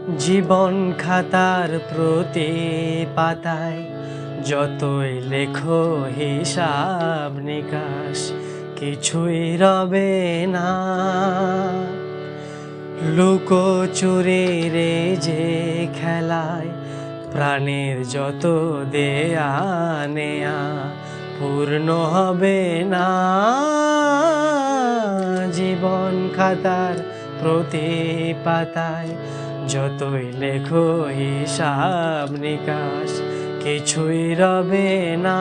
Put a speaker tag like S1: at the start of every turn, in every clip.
S1: জীবন খাতার প্রতি পাতায় যতই লেখো হিসাব নিকাশ, কিছুই রবে না। লুকোচুরির যে খেলায় প্রাণের যত দেয়া নেয়া পূর্ণ হবে না। জীবন খাতার প্রতি পাতায় যতই লেখো হিসাব নিকাশ, কিছুই রবে না।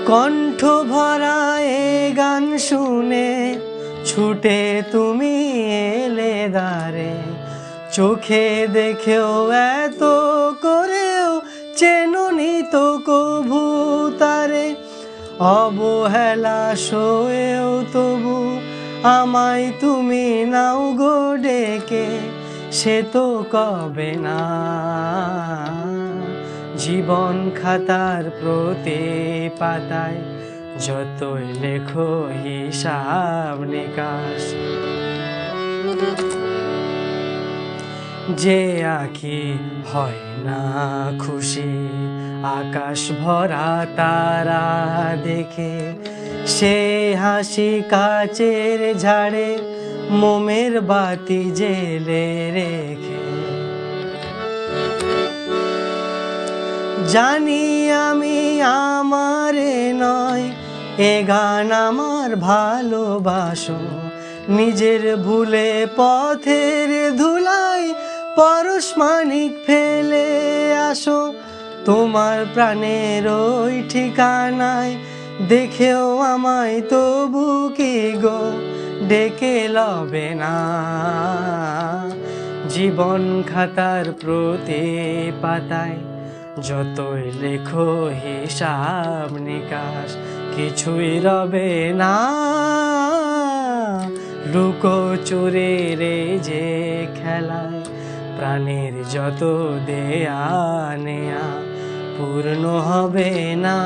S1: কণ্ঠ ভরা এ গান শুনে ছুটে তুমি এলে দ্বারে, চোখে দেখেও এত করেও চেননি তো কভু তারে। অবহেলা সয়েও তবু আমায় তুমি নাও গো ডেকে, সে তো কবে না। জীবন খাতার প্রতি পাতায় যতই লেখো হিসাব নিকাশ, যে আঁকি হয় না খুশি আকাশ ভরা তারা দেখে, সে হাসি কাচের ঝাড়ে মোমের বাতি জেলে রেখে। জানি আমি আমারে নয় এ গান আমার ভালোবাসো, নিজের ভুলে পথের ধুলাই পরশমানিক ফেলে আসো। তোমার প্রাণের ওই ঠিকানায় দেখেও আমায় তবু কি গো ডেকে লবে না। জীবন খাতার প্রতি পাতায় যতই লেখো হিসাব নিকাশ, কিছুই রবে না। লুকোচুরির যে খেলায় প্রাণের যত দেয়া নেয়া পূর্ণ হবে না।